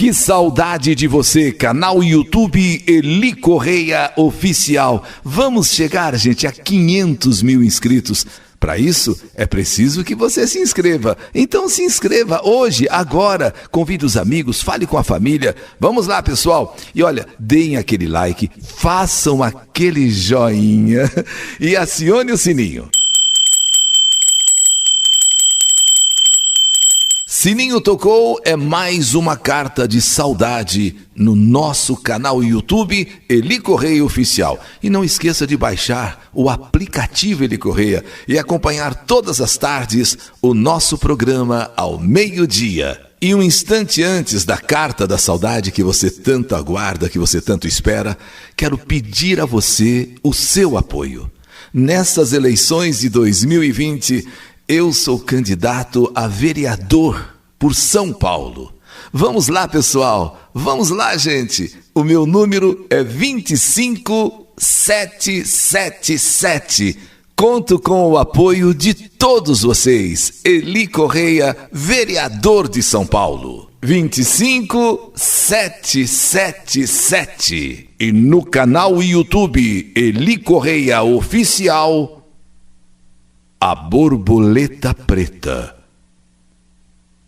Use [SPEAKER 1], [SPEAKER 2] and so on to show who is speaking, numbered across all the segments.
[SPEAKER 1] Que saudade de você, canal YouTube Eli Correia Oficial. Vamos chegar, gente, a 500 mil inscritos. Para isso, é preciso que você se inscreva. Então se inscreva hoje, agora. Convide os amigos, fale com a família. Vamos lá, pessoal. E olha, deem aquele like, façam aquele joinha e acione o sininho. Sininho tocou, é mais uma carta de saudade no nosso canal YouTube Eli Correia Oficial. E não esqueça de baixar o aplicativo Eli Correia e acompanhar todas as tardes o nosso programa ao meio-dia. E um instante antes da carta da saudade que você tanto aguarda, que você tanto espera, quero pedir a você o seu apoio. Nessas eleições de 2020, eu sou candidato a vereador por São Paulo. Vamos lá, pessoal. Vamos lá, gente. O meu número é 25777. Conto com o apoio de todos vocês. Eli Correia, vereador de São Paulo. 25777. E no canal YouTube Eli Correia Oficial, A Borboleta Preta,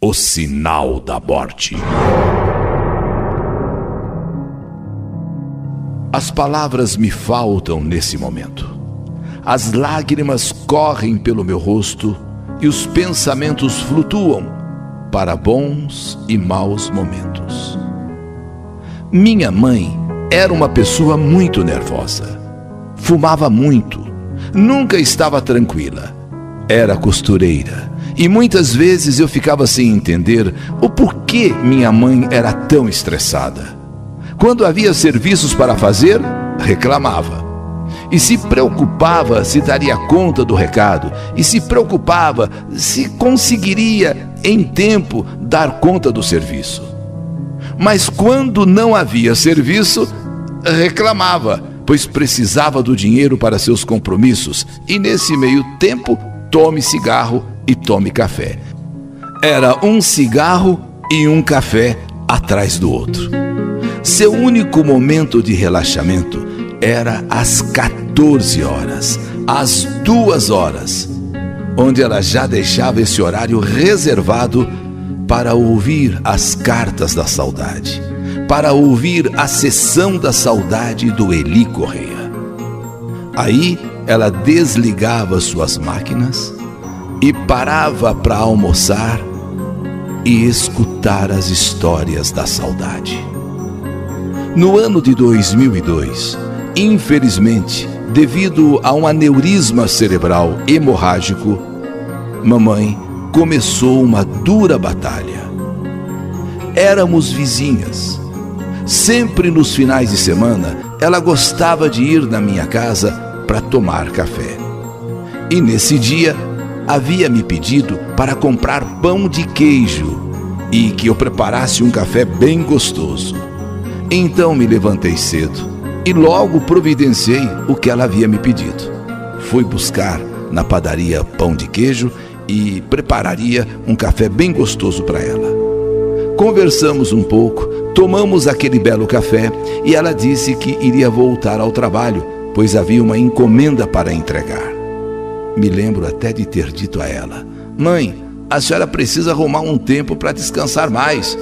[SPEAKER 1] o sinal da morte. As palavras me faltam nesse momento. As lágrimas correm pelo meu rosto e os pensamentos flutuam para bons e maus momentos. Minha mãe era uma pessoa muito nervosa. Fumava muito. Nunca estava tranquila. Era costureira. E muitas vezes eu ficava sem entender o porquê minha mãe era tão estressada. Quando havia serviços para fazer, reclamava. E se preocupava se daria conta do recado. E se preocupava se conseguiria, em tempo, dar conta do serviço. Mas quando não havia serviço, reclamava, pois precisava do dinheiro para seus compromissos. E nesse meio tempo, tome cigarro e tome café. Era um cigarro e um café atrás do outro. Seu único momento de relaxamento era às 14 horas, às 2 horas, onde ela já deixava esse horário reservado para ouvir as cartas da saudade, para ouvir a sessão da saudade do Eli Correia. Aí ela desligava suas máquinas e parava para almoçar e escutar as histórias da saudade. No ano de 2002, infelizmente, devido a um aneurisma cerebral hemorrágico, mamãe começou uma dura batalha. Éramos vizinhas. Sempre nos finais de semana, ela gostava de ir na minha casa para tomar café. E nesse dia, havia me pedido para comprar pão de queijo e que eu preparasse um café bem gostoso. Então me levantei cedo e logo providenciei o que ela havia me pedido. Fui buscar na padaria pão de queijo e prepararia um café bem gostoso para ela. Conversamos um pouco, tomamos aquele belo café e ela disse que iria voltar ao trabalho, pois havia uma encomenda para entregar. Me lembro até de ter dito a ela: mãe, a senhora precisa arrumar um tempo para descansar mais.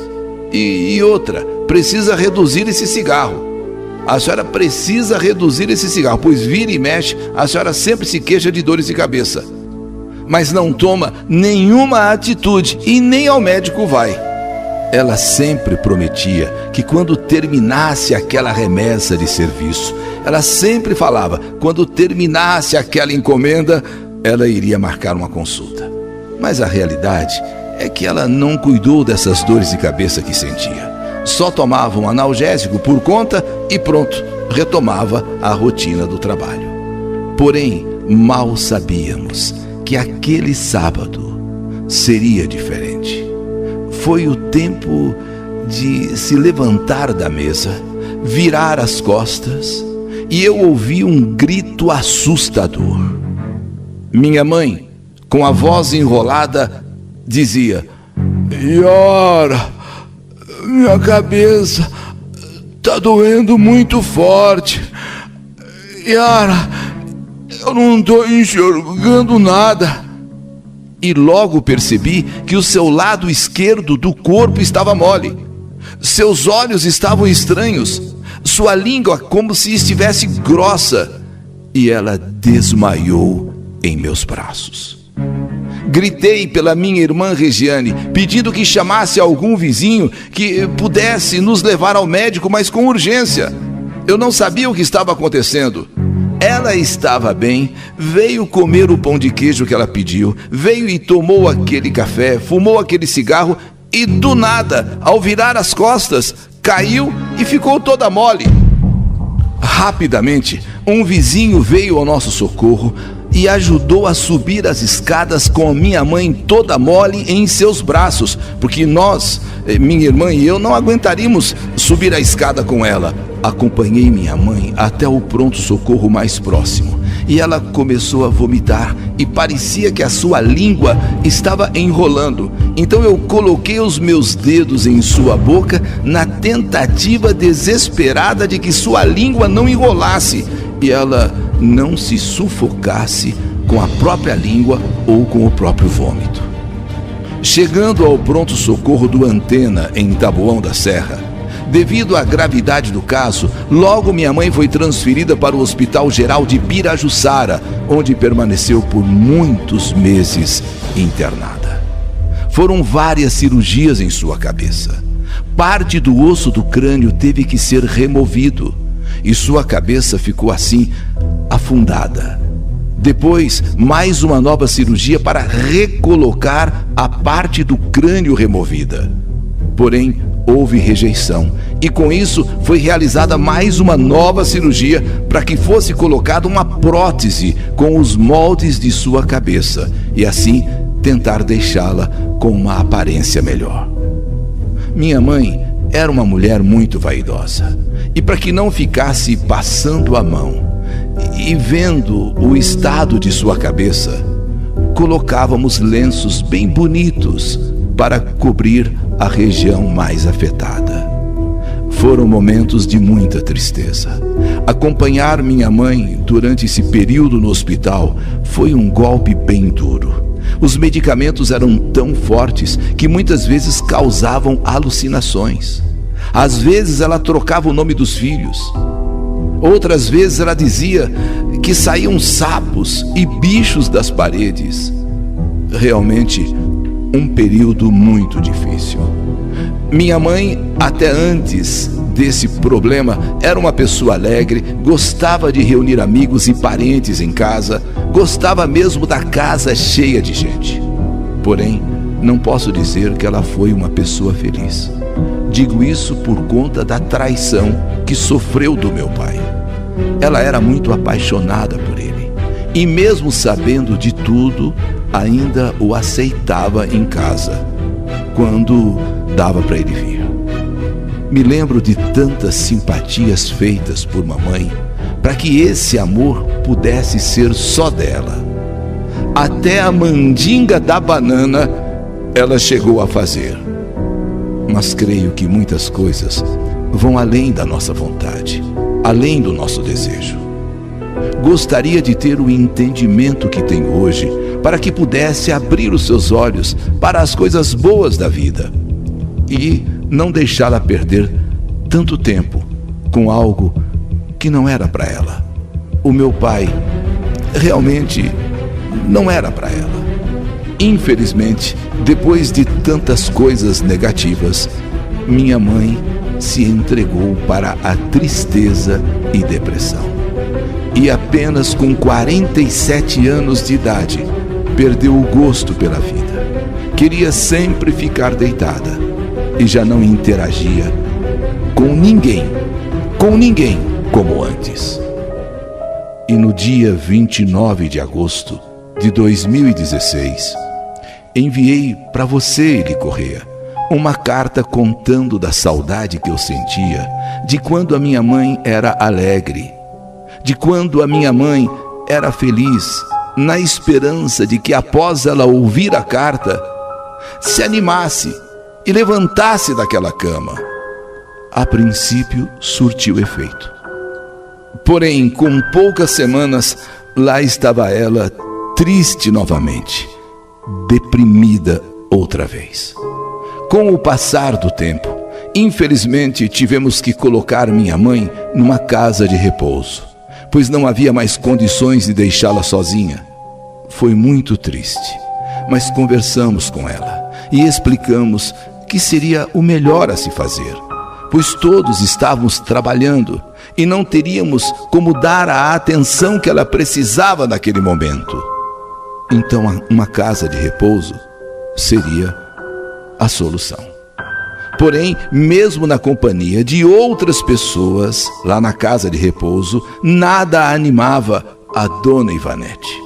[SPEAKER 1] E outra, precisa reduzir esse cigarro. A senhora precisa reduzir esse cigarro, pois vira e mexe, a senhora sempre se queixa de dores de cabeça. Mas não toma nenhuma atitude e nem ao médico vai. Ela sempre prometia que quando terminasse aquela remessa de serviço, ela sempre falava, quando terminasse aquela encomenda, ela iria marcar uma consulta. Mas a realidade é que ela não cuidou dessas dores de cabeça que sentia. Só tomava um analgésico por conta e pronto, retomava a rotina do trabalho. Porém, mal sabíamos que aquele sábado seria diferente. Foi o tempo de se levantar da mesa, virar as costas, e eu ouvi um grito assustador. Minha mãe, com a voz enrolada, dizia: Iora, Minha cabeça tá doendo muito forte. Yara, eu não tô enxergando nada. E logo percebi que o seu lado esquerdo do corpo estava mole. Seus olhos estavam estranhos. Sua língua como se estivesse grossa. E ela desmaiou em meus braços. Gritei pela minha irmã Regiane, pedindo que chamasse algum vizinho que pudesse nos levar ao médico, mas com urgência. Eu não sabia o que estava acontecendo. Ela estava bem, veio comer o pão de queijo que ela pediu, veio e tomou aquele café, fumou aquele cigarro e, do nada, ao virar as costas, caiu e ficou toda mole. Rapidamente, um vizinho veio ao nosso socorro e ajudou a subir as escadas com a minha mãe toda mole em seus braços, porque nós, minha irmã e eu, não aguentaríamos subir a escada com ela. Acompanhei minha mãe até o pronto-socorro mais próximo e ela começou a vomitar e parecia que a sua língua estava enrolando. Então eu coloquei os meus dedos em sua boca na tentativa desesperada de que sua língua não enrolasse e ela não se sufocasse com a própria língua ou com o próprio vômito. Chegando ao pronto-socorro do Antena, em Taboão da Serra, devido à gravidade do caso, logo minha mãe foi transferida para o Hospital Geral de Pirajussara, onde permaneceu por muitos meses internada. Foram várias cirurgias em sua cabeça. Parte do osso do crânio teve que ser removido e sua cabeça ficou assim, afundada. Depois, mais uma nova cirurgia para recolocar a parte do crânio removida. Porém, houve rejeição e com isso foi realizada mais uma nova cirurgia para que fosse colocada uma prótese com os moldes de sua cabeça e assim tentar deixá-la com uma aparência melhor. Minha mãe era uma mulher muito vaidosa e para que não ficasse passando a mão e vendo o estado de sua cabeça, colocávamos lenços bem bonitos para cobrir a região mais afetada. Foram momentos de muita tristeza. Acompanhar minha mãe durante esse período no hospital foi um golpe bem duro. Os medicamentos eram tão fortes que muitas vezes causavam alucinações. Às vezes ela trocava o nome dos filhos. Outras vezes ela dizia que saíam sapos e bichos das paredes. Realmente, um período muito difícil. Minha mãe, até antes desse problema, era uma pessoa alegre, gostava de reunir amigos e parentes em casa, gostava mesmo da casa cheia de gente. Porém, não posso dizer que ela foi uma pessoa feliz. Digo isso por conta da traição que sofreu do meu pai. Ela era muito apaixonada por ele e, mesmo sabendo de tudo, ainda o aceitava em casa quando dava para ele vir. Me lembro de tantas simpatias feitas por mamãe para que esse amor pudesse ser só dela. Até a mandinga da banana ela chegou a fazer. Mas creio que muitas coisas vão além da nossa vontade, além do nosso desejo. Gostaria de ter o entendimento que tenho hoje para que pudesse abrir os seus olhos para as coisas boas da vida e não deixá-la perder tanto tempo com algo que não era para ela. O meu pai realmente não era para ela. Infelizmente, depois de tantas coisas negativas, minha mãe se entregou para a tristeza e depressão. E apenas com 47 anos de idade, perdeu o gosto pela vida. Queria sempre ficar deitada e já não interagia com ninguém como antes. E no dia 29 de agosto de 2016, enviei para você, Eli Correia, uma carta contando da saudade que eu sentia de quando a minha mãe era alegre, de quando a minha mãe era feliz, na esperança de que após ela ouvir a carta, se animasse e levantasse daquela cama. A princípio, surtiu efeito. Porém, com poucas semanas, lá estava ela, triste novamente, deprimida outra vez. Com o passar do tempo, infelizmente tivemos que colocar minha mãe numa casa de repouso, pois não havia mais condições de deixá-la sozinha. Foi muito triste, mas conversamos com ela e explicamos que seria o melhor a se fazer, pois todos estávamos trabalhando e não teríamos como dar a atenção que ela precisava naquele momento. Então, uma casa de repouso seria a solução. Porém, mesmo na companhia de outras pessoas, lá na casa de repouso, nada animava a dona Ivanete.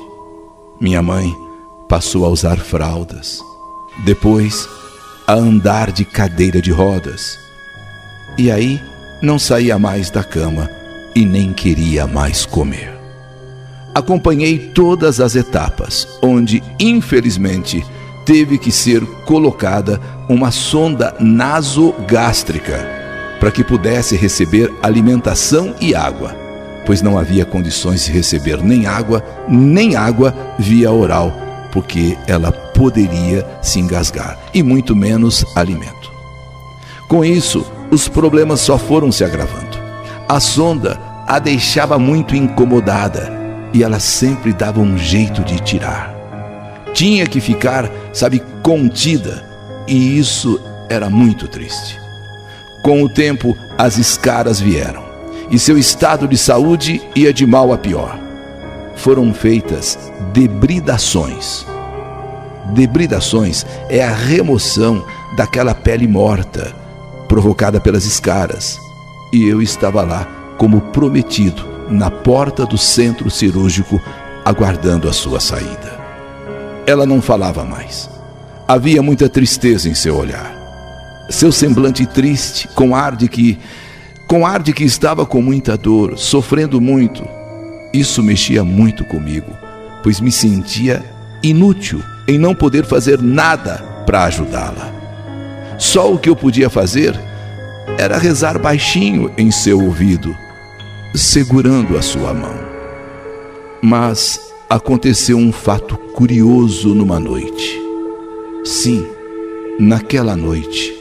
[SPEAKER 1] Minha mãe passou a usar fraldas, depois a andar de cadeira de rodas. E aí não saía mais da cama e nem queria mais comer. Acompanhei todas as etapas, onde, infelizmente, teve que ser colocada uma sonda nasogástrica para que pudesse receber alimentação e água, pois não havia condições de receber nem água via oral, porque ela poderia se engasgar, e muito menos alimento. Com isso, os problemas só foram se agravando. A sonda a deixava muito incomodada e ela sempre dava um jeito de tirar. Tinha que ficar, contida, e isso era muito triste. Com o tempo, as escaras vieram e seu estado de saúde ia de mal a pior. Foram feitas debridações. Debridações é a remoção daquela pele morta provocada pelas escaras, e eu estava lá como prometido na porta do centro cirúrgico, aguardando a sua saída. Ela não falava mais. Havia muita tristeza em seu olhar. Seu semblante triste, com ar de que estava com muita dor, sofrendo muito. Isso mexia muito comigo, pois me sentia inútil em não poder fazer nada para ajudá-la. Só o que eu podia fazer era rezar baixinho em seu ouvido, segurando a sua mão. Mas aconteceu um fato curioso numa noite. Sim, naquela noite,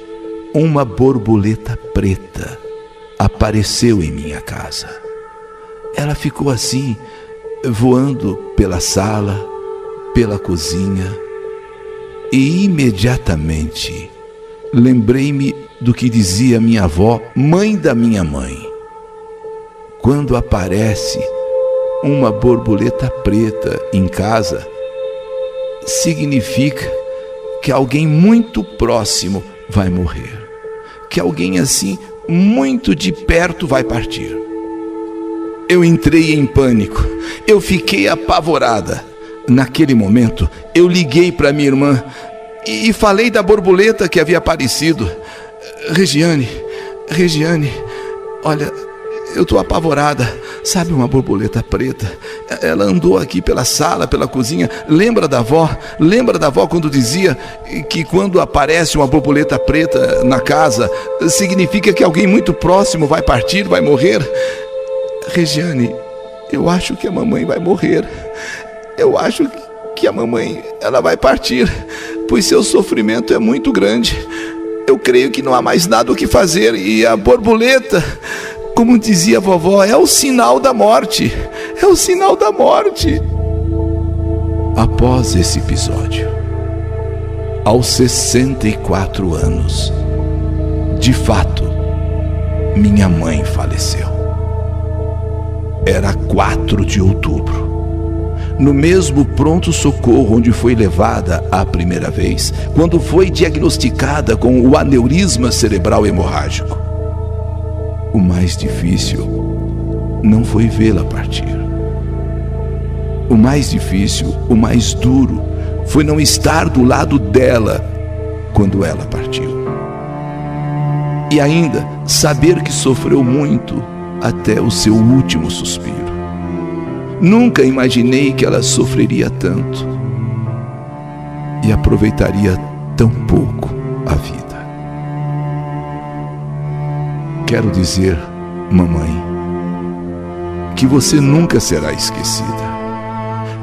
[SPEAKER 1] uma borboleta preta apareceu em minha casa. Ela ficou assim, voando pela sala, pela cozinha, e imediatamente lembrei-me do que dizia minha avó, mãe da minha mãe. Quando aparece uma borboleta preta em casa, significa que alguém muito próximo vai morrer, que alguém assim muito de perto vai partir. Eu entrei em pânico, eu fiquei apavorada. Naquele momento, eu liguei para minha irmã e falei da borboleta que havia aparecido. Regiane, olha, eu estou apavorada. Sabe uma borboleta preta? Ela andou aqui pela sala, pela cozinha. Lembra da avó? Lembra da avó quando dizia que quando aparece uma borboleta preta na casa, significa que alguém muito próximo vai partir, vai morrer? Regiane, eu acho que a mamãe vai morrer. Eu acho que a mamãe, ela vai partir, pois seu sofrimento é muito grande. Eu creio que não há mais nada o que fazer, e a borboleta, como dizia a vovó, é o sinal da morte. É o sinal da morte. Após esse episódio, aos 64 anos, de fato, minha mãe faleceu. Era 4 de outubro. No mesmo pronto-socorro onde foi levada a primeira vez, quando foi diagnosticada com o aneurisma cerebral hemorrágico. O mais difícil não foi vê-la partir. O mais difícil, o mais duro, foi não estar do lado dela quando ela partiu. E ainda saber que sofreu muito até o seu último suspiro. Nunca imaginei que ela sofreria tanto e aproveitaria tão pouco a vida. Quero dizer, mamãe, que você nunca será esquecida.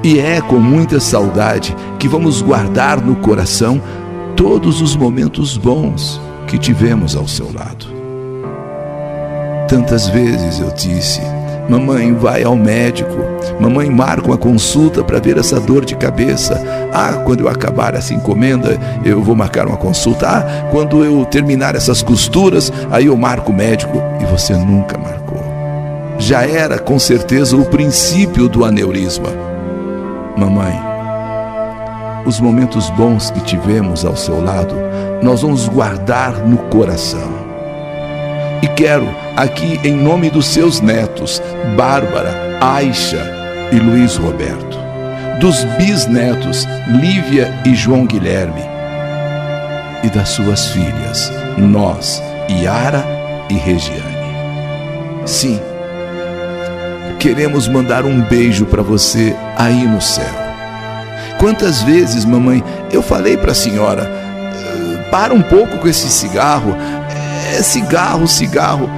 [SPEAKER 1] E é com muita saudade que vamos guardar no coração todos os momentos bons que tivemos ao seu lado. Tantas vezes eu disse: mamãe, vai ao médico. Mamãe, marca uma consulta para ver essa dor de cabeça. Quando eu acabar essa encomenda, eu vou marcar uma consulta. Quando eu terminar essas costuras, aí eu marco o médico. E você nunca marcou. Já era, com certeza, o princípio do aneurisma. Mamãe, os momentos bons que tivemos ao seu lado, nós vamos guardar no coração. E quero, aqui em nome dos seus netos, Bárbara, Aixa e Luiz Roberto, dos bisnetos, Lívia e João Guilherme, e das suas filhas, nós, Yara e Regiane. Sim, queremos mandar um beijo para você aí no céu. Quantas vezes, mamãe, eu falei para a senhora: para um pouco com esse cigarro, cigarro.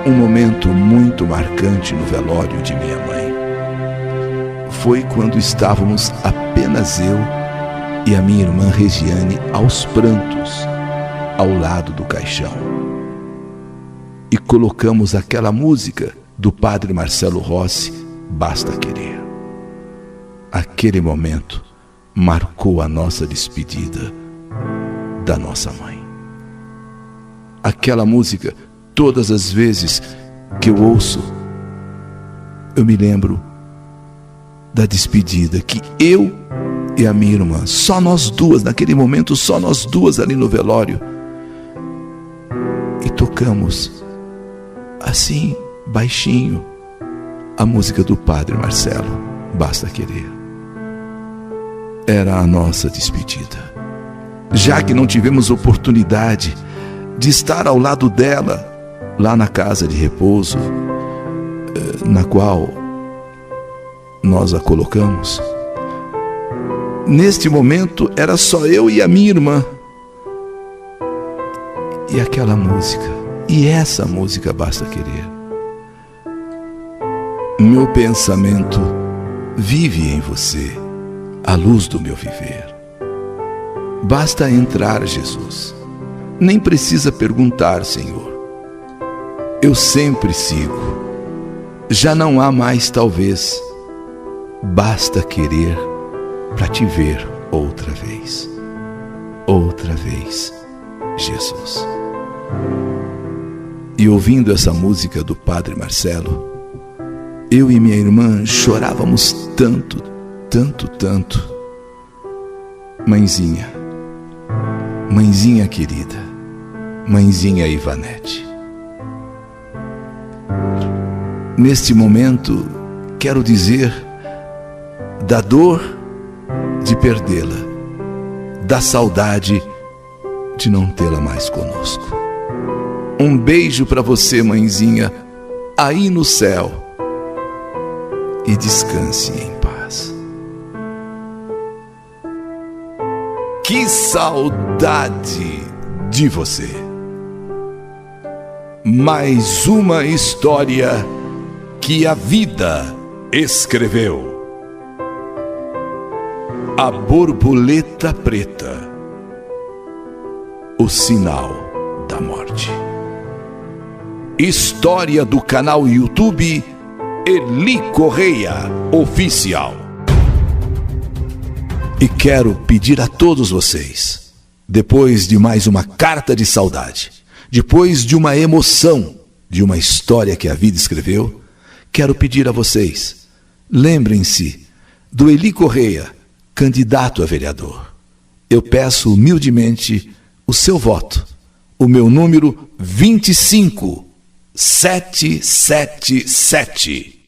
[SPEAKER 1] Um momento muito marcante no velório de minha mãe foi quando estávamos apenas eu e a minha irmã Regiane aos prantos, ao lado do caixão. E colocamos aquela música do padre Marcelo Rossi, Basta Querer. Aquele momento marcou a nossa despedida da nossa mãe. Aquela música, todas as vezes que eu ouço, eu me lembro da despedida que eu e a minha irmã, só nós duas, naquele momento, só nós duas ali no velório, e tocamos assim, baixinho, a música do padre Marcelo, Basta Querer. Era a nossa despedida. Já que não tivemos oportunidade de estar ao lado dela, lá na casa de repouso, na qual nós a colocamos, neste momento era só eu e a minha irmã. E aquela música, e essa música, Basta Querer. Meu pensamento vive em você, a luz do meu viver. Basta entrar, Jesus. Nem precisa perguntar, Senhor. Eu sempre sigo. Já não há mais, talvez. Basta querer para te ver outra vez. Outra vez, Jesus. E ouvindo essa música do Padre Marcelo, eu e minha irmã chorávamos tanto, tanto, tanto. Mãezinha, mãezinha querida, mãezinha Ivanete. Neste momento, quero dizer da dor de perdê-la, da saudade de não tê-la mais conosco. Um beijo para você, mãezinha, aí no céu, e descanse em paz. Que saudade de você! Mais uma história que a vida escreveu. A borboleta preta, o sinal da morte. História do canal YouTube Eli Correia Oficial. E quero pedir a todos vocês, depois de mais uma carta de saudade, depois de uma emoção, de uma história que a vida escreveu, quero pedir a vocês, lembrem-se do Eli Correia, candidato a vereador. Eu peço humildemente o seu voto, o meu número 25777.